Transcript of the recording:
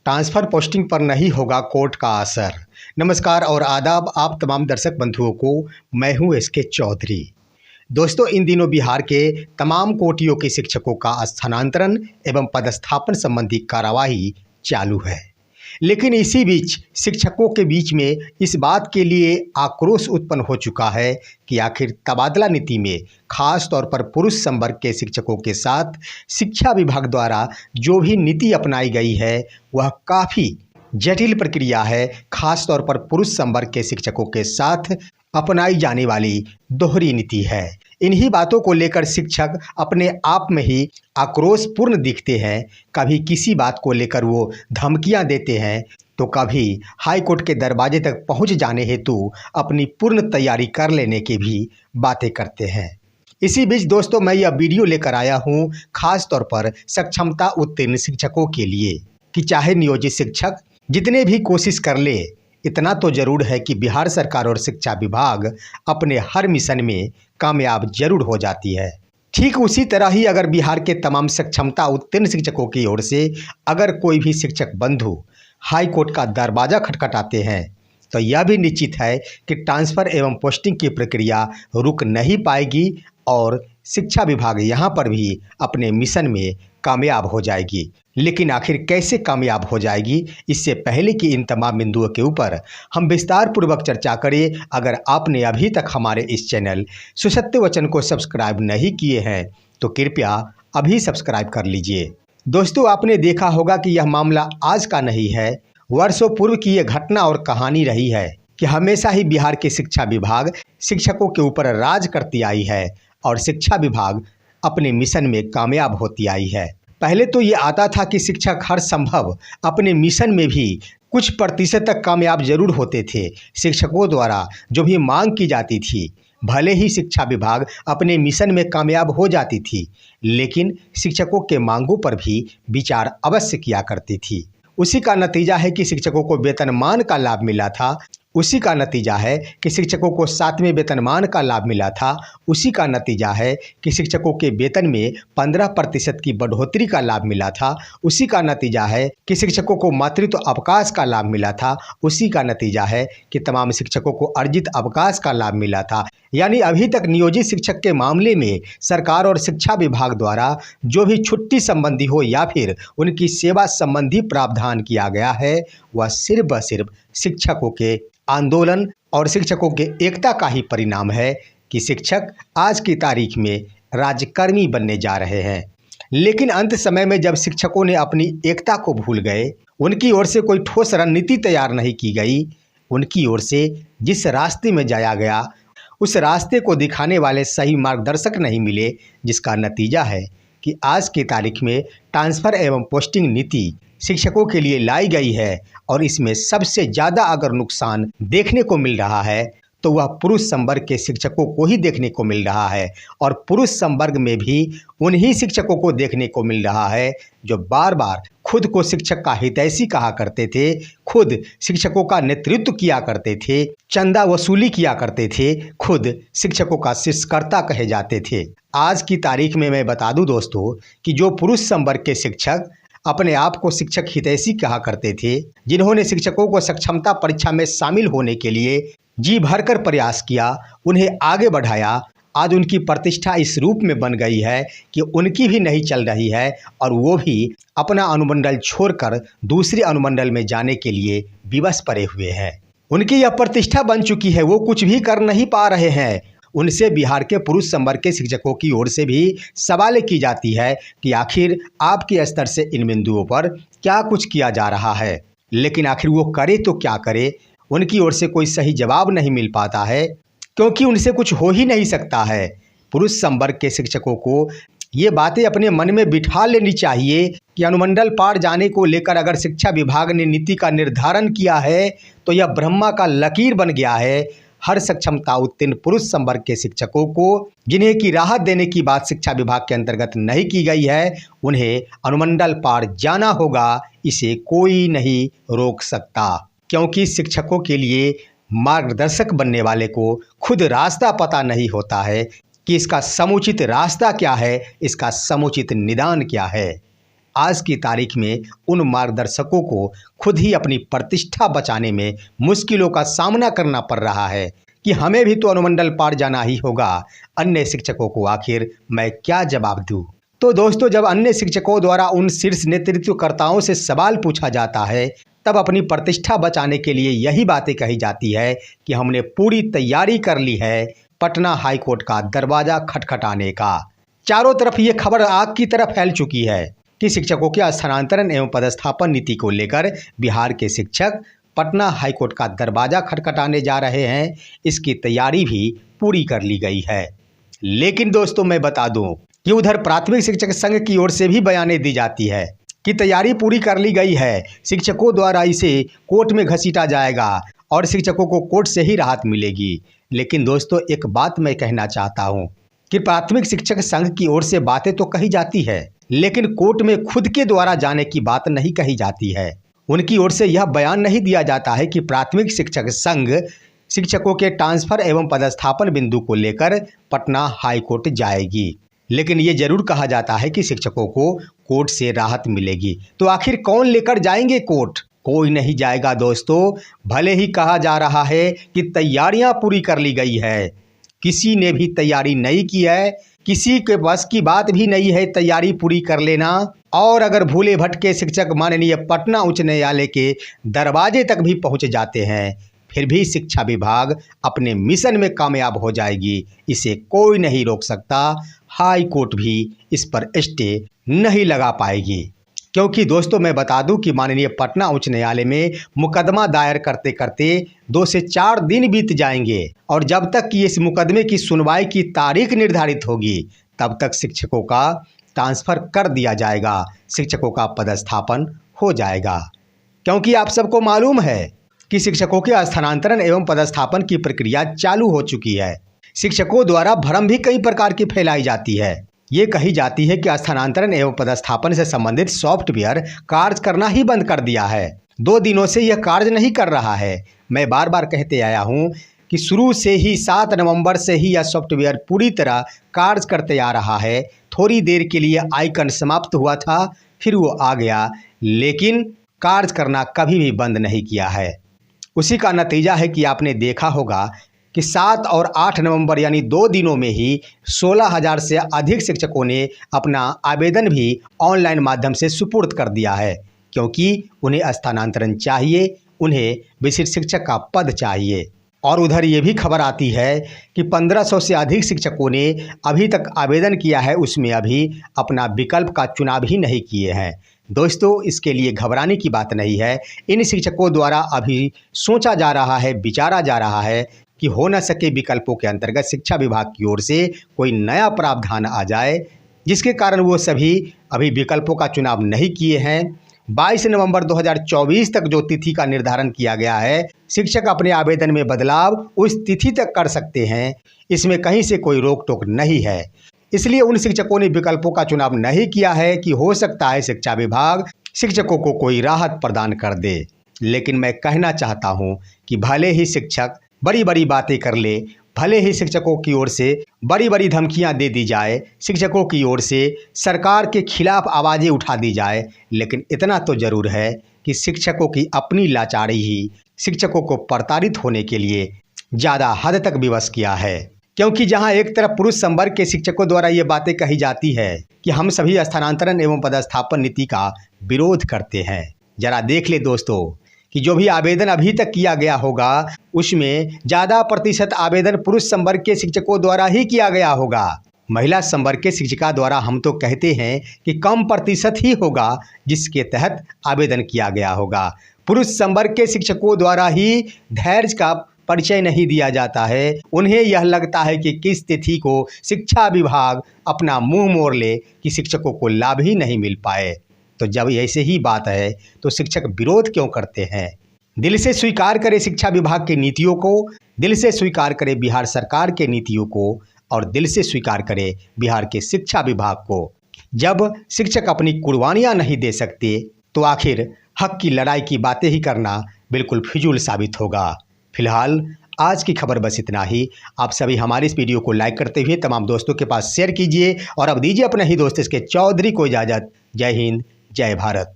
Transfer posting पर नहीं होगा कोर्ट का असर। नमस्कार और आदाब आप तमाम दर्शक बंधुओं को। मैं हूं एसके चौधरी। दोस्तों, इन दिनों बिहार के तमाम कोटियों के शिक्षकों का स्थानांतरण एवं पदस्थापन संबंधी कार्यवाही चालू है। लेकिन इसी बीच शिक्षकों के बीच में इस बात के लिए आक्रोश उत्पन्न हो चुका है कि आखिर तबादला नीति में खास तौर पर पुरुष संवर्ग के शिक्षकों के साथ शिक्षा विभाग द्वारा जो भी नीति अपनाई गई है वह काफ़ी जटिल प्रक्रिया है। खास तौर पर पुरुष संवर्ग के शिक्षकों के साथ अपनाई जाने वाली दोहरी नीति है। इन्हीं बातों को लेकर शिक्षक अपने आप में ही आक्रोशपूर्ण दिखते हैं। कभी किसी बात को लेकर वो धमकियां देते हैं तो कभी हाई कोर्ट के दरवाजे तक पहुंच जाने हेतु अपनी पूर्ण तैयारी कर लेने की भी बातें करते हैं। इसी बीच दोस्तों, मैं यह वीडियो लेकर आया हूं खास तौर पर सक्षमता उत्तीर्ण शिक्षकों के लिए कि चाहे नियोजित शिक्षक जितने भी कोशिश कर ले, इतना तो जरूर है कि बिहार सरकार और शिक्षा विभाग अपने हर मिशन में कामयाब जरूर हो जाती है। ठीक उसी तरह ही अगर बिहार के तमाम सक्षमता उत्तीर्ण शिक्षकों की ओर से अगर कोई भी शिक्षक बंधु हाई कोर्ट का दरवाज़ा खटखटाते हैं तो यह भी निश्चित है कि ट्रांसफ़र एवं पोस्टिंग की प्रक्रिया रुक नहीं पाएगी और शिक्षा विभाग यहाँ पर भी अपने मिशन में कामयाब हो जाएगी। लेकिन आखिर कैसे कामयाब हो जाएगी, इससे पहले कि इन तमाम बिंदुओं के ऊपर हम विस्तार पूर्वक चर्चा करें, अगर आपने अभी तक हमारे इस चैनल सुसत्य वचन को सब्सक्राइब नहीं किए हैं तो कृपया अभी सब्सक्राइब कर लीजिए। दोस्तों, आपने देखा होगा कि यह मामला आज का नहीं है, वर्षों पूर्व की यह घटना और कहानी रही है कि हमेशा ही बिहार के शिक्षा विभाग शिक्षकों के ऊपर राज करती आई है और शिक्षा विभाग अपने मिशन में कामयाब होती आई है। पहले तो ये आता था कि शिक्षक हर संभव अपने मिशन में भी कुछ प्रतिशत तक कामयाब जरूर होते थे। शिक्षकों द्वारा जो भी मांग की जाती थी, भले ही शिक्षा विभाग अपने मिशन में कामयाब हो जाती थी, लेकिन शिक्षकों के मांगों पर भी विचार अवश्य किया करती थी। उसी का नतीजा है कि शिक्षकों को वेतनमान का लाभ मिला था। उसी का नतीजा है कि शिक्षकों को 7वें वेतनमान का लाभ मिला था। उसी का नतीजा है कि शिक्षकों के वेतन में 15% की बढ़ोतरी का लाभ मिला था। उसी का नतीजा है कि शिक्षकों को मातृत्व अवकाश का लाभ मिला था। उसी का नतीजा है कि तमाम शिक्षकों को अर्जित अवकाश का लाभ मिला था। यानी अभी तक नियोजित शिक्षक के मामले में सरकार और शिक्षा विभाग द्वारा जो भी छुट्टी संबंधी हो या फिर उनकी सेवा संबंधी प्रावधान किया गया है, वह सिर्फ व सिर्फ शिक्षकों के आंदोलन और शिक्षकों के एकता का ही परिणाम है कि शिक्षक आज की तारीख में राजकर्मी बनने जा रहे हैं। लेकिन अंत समय में जब शिक्षकों ने अपनी एकता को भूल गए, उनकी ओर से कोई ठोस रणनीति तैयार नहीं की गई, उनकी ओर से जिस रास्ते में जाया गया उस रास्ते को दिखाने वाले सही मार्गदर्शक नहीं मिले, जिसका नतीजा है कि आज की तारीख में ट्रांसफ़र एवं पोस्टिंग नीति शिक्षकों के लिए लाई गई है और इसमें सबसे ज़्यादा अगर नुकसान देखने को मिल रहा है तो वह पुरुष संवर्ग के शिक्षकों को ही देखने को मिल रहा है। और पुरुष संवर्ग में भी उन्हीं शिक्षकों को देखने को मिल रहा है जो बार बार खुद को शिक्षक का हितैषी कहा करते थे, खुद शिक्षकों का नेतृत्व किया करते थे, चंदा वसूली किया करते थे, खुद शिक्षकों का शिष्यकर्ता कहे जाते थे। आज की तारीख में मैं बता दूं दोस्तों कि जो पुरुष संवर्ग के शिक्षक अपने आप को शिक्षक हितैषी कहा करते थे, जिन्होंने शिक्षकों को सक्षमता परीक्षा में शामिल होने के लिए जी भरकर प्रयास किया, उन्हें आगे बढ़ाया, आज उनकी प्रतिष्ठा इस रूप में बन गई है कि उनकी भी नहीं चल रही है और वो भी अपना अनुमंडल छोड़कर दूसरे अनुमंडल में जाने के लिए विवश पड़े हुए हैं। उनकी यह प्रतिष्ठा बन चुकी है, वो कुछ भी कर नहीं पा रहे हैं। उनसे बिहार के पुरुष संवर्ग के शिक्षकों की ओर से भी सवाल की जाती है कि आखिर आपके स्तर से इन बिंदुओं पर क्या कुछ किया जा रहा है, लेकिन आखिर वो करे तो क्या करे, उनकी ओर से कोई सही जवाब नहीं मिल पाता है, क्योंकि उनसे कुछ हो ही नहीं सकता है। पुरुष संवर्ग के शिक्षकों को ये बातें अपने मन में बिठा लेनी चाहिए कि अनुमंडल पार जाने को लेकर अगर शिक्षा विभाग ने नीति का निर्धारण किया है तो यह ब्रह्मा का लकीर बन गया है। हर सक्षमता उत्तीर्ण पुरुष संवर्ग के शिक्षकों को जिन्हें की राहत देने की बात शिक्षा विभाग के अंतर्गत नहीं की गई है, उन्हें अनुमंडल पार जाना होगा। इसे कोई नहीं रोक सकता, क्योंकि शिक्षकों के लिए मार्गदर्शक बनने वाले को खुद रास्ता पता नहीं होता है कि इसका समुचित रास्ता क्या है, इसका समुचित निदान क्या है। आज की तारीख में उन मार्गदर्शकों को खुद ही अपनी प्रतिष्ठा बचाने में मुश्किलों का सामना करना पड़ रहा है कि हमें भी तो अनुमंडल पार जाना ही होगा। अन्य शिक्षकों को आखिर मैं क्या जवाब दूं? तो दोस्तों, जब अन्य शिक्षकों द्वारा उन शीर्ष नेतृत्वकर्ताओं से सवाल पूछा जाता है, तब अपनी प्रतिष्ठा बचाने के लिए यही बातें कही जाती है कि हमने पूरी तैयारी कर ली है पटना हाईकोर्ट का दरवाजा खटखटाने का। चारों तरफ ये खबर आग की तरह फैल चुकी है कि शिक्षकों के स्थानांतरण एवं पदस्थापन नीति को लेकर बिहार के शिक्षक पटना हाईकोर्ट का दरवाजा खटखटाने जा रहे हैं। इसकी तैयारी भी पूरी कर ली गई है। लेकिन दोस्तों, मैं बता दूं कि उधर प्राथमिक शिक्षक संघ की ओर से भी बयानें दी जाती है कि तैयारी पूरी कर ली गई है, शिक्षकों द्वारा इसे कोर्ट में घसीटा जाएगा और शिक्षकों को कोर्ट से ही राहत मिलेगी। लेकिन दोस्तों, एक बात मैं कहना चाहता हूँ कि प्राथमिक शिक्षक संघ की ओर से बातें तो कही जाती है, लेकिन कोर्ट में खुद के द्वारा जाने की बात नहीं कही जाती है। उनकी ओर से यह बयान नहीं दिया जाता है कि प्राथमिक शिक्षक संघ शिक्षकों के ट्रांसफर एवं पदस्थापन बिंदु को लेकर पटना हाईकोर्ट जाएगी। लेकिन ये जरूर कहा जाता है कि शिक्षकों को कोर्ट से राहत मिलेगी। तो आखिर कौन लेकर जाएंगे कोर्ट? कोई नहीं जाएगा दोस्तों। भले ही कहा जा रहा है कि तैयारियां पूरी कर ली गई है, किसी ने भी तैयारी नहीं की है, किसी के बस की बात भी नहीं है तैयारी पूरी कर लेना। और अगर भूले भटके शिक्षक माननीय पटना उच्च न्यायालय के दरवाजे तक भी पहुंच जाते हैं, फिर भी शिक्षा विभाग अपने मिशन में कामयाब हो जाएगी। इसे कोई नहीं रोक सकता। हाई कोर्ट भी इस पर स्टे नहीं लगा पाएगी। क्योंकि दोस्तों, मैं बता दूं कि माननीय पटना उच्च न्यायालय में मुकदमा दायर करते करते 2 से 4 दिन बीत जाएंगे और जब तक कि इस मुकदमे की सुनवाई की तारीख निर्धारित होगी, तब तक शिक्षकों का ट्रांसफ़र कर दिया जाएगा, शिक्षकों का पदस्थापन हो जाएगा। क्योंकि आप सबको मालूम है कि शिक्षकों के स्थानांतरण एवं पदस्थापन की प्रक्रिया चालू हो चुकी है। शिक्षकों द्वारा भ्रम भी कई प्रकार की फैलाई जाती है। ये कही जाती है कि स्थानांतरण एवं पदस्थापन से संबंधित सॉफ्टवेयर कार्य करना ही बंद कर दिया है। 2 दिनों से यह कार्य नहीं कर रहा है। मैं बार बार कहते आया हूँ कि शुरू से ही 7 नवंबर से ही यह सॉफ्टवेयर पूरी तरह कार्य करते आ रहा है। थोड़ी देर के लिए आइकन समाप्त हुआ था, फिर वो आ गया, लेकिन कार्य करना कभी भी बंद नहीं किया है। उसी का नतीजा है कि आपने देखा होगा कि 7 और 8 नवंबर यानी 2 दिनों में ही 16,000 से अधिक शिक्षकों ने अपना आवेदन भी ऑनलाइन माध्यम से सुपुर्द कर दिया है, क्योंकि उन्हें स्थानांतरण चाहिए, उन्हें विशिष्ट शिक्षक का पद चाहिए। और उधर ये भी खबर आती है कि 1500 से अधिक शिक्षकों ने अभी तक आवेदन किया है, उसमें अभी अपना विकल्प का चुनाव ही नहीं किए हैं। दोस्तों, इसके लिए घबराने की बात नहीं है। इन शिक्षकों द्वारा अभी सोचा जा रहा है, विचारा जा रहा है कि हो न सके विकल्पों के अंतर्गत शिक्षा विभाग की ओर से कोई नया प्रावधान आ जाए, जिसके कारण वो सभी अभी विकल्पों का चुनाव नहीं किए हैं। 22 नवंबर 2024 तक जो तिथि का निर्धारण किया गया है, शिक्षक अपने आवेदन में बदलाव उस तिथि तक कर सकते हैं। इसमें कहीं से कोई रोक टोक नहीं है। इसलिए उन शिक्षकों ने विकल्पों का चुनाव नहीं किया है कि हो सकता है शिक्षा विभाग शिक्षकों को कोई राहत प्रदान कर दे। लेकिन मैं कहना चाहता हूँ कि भले ही शिक्षक बड़ी बड़ी बातें कर ले, भले ही शिक्षकों की ओर से बड़ी बड़ी धमकियां दे दी जाए, शिक्षकों की ओर से सरकार के खिलाफ आवाज़ें उठा दी जाए, लेकिन इतना तो ज़रूर है कि शिक्षकों की अपनी लाचारी ही शिक्षकों को प्रताड़ित होने के लिए ज़्यादा हद तक विवश किया है। क्योंकि जहां एक तरफ पुरुष संवर्ग के शिक्षकों द्वारा ये बातें कही जाती है कि हम सभी स्थानांतरण एवं पदस्थापन नीति का विरोध करते हैं, जरा देख ले दोस्तों कि जो भी आवेदन अभी तक किया गया होगा, उसमें ज़्यादा प्रतिशत आवेदन पुरुष संवर्ग के शिक्षकों द्वारा ही किया गया होगा। महिला संवर्ग के शिक्षिका द्वारा हम तो कहते हैं कि कम प्रतिशत ही होगा जिसके तहत आवेदन किया गया होगा। पुरुष संवर्ग के शिक्षकों द्वारा ही धैर्य का परिचय नहीं दिया जाता है। उन्हें यह लगता है कि किस तिथि को शिक्षा विभाग अपना मुंह मोड़ ले कि शिक्षकों को लाभ ही नहीं मिल पाए। तो जब ऐसे ही बात है तो शिक्षक विरोध क्यों करते हैं? दिल से स्वीकार करे शिक्षा विभाग की नीतियों को, दिल से स्वीकार करे बिहार सरकार के नीतियों को, और दिल से स्वीकार करे बिहार के शिक्षा विभाग को। जब शिक्षक अपनी कुर्बानियां नहीं दे सकते तो आखिर हक की लड़ाई की बातें ही करना बिल्कुल फिजूल साबित होगा। फिलहाल आज की खबर बस इतना ही। आप सभी हमारी इस वीडियो को लाइक करते हुए तमाम दोस्तों के पास शेयर कीजिए और अब दीजिए अपने ही दोस्त इसके चौधरी को इजाज़त। जय हिंद, जय भारत।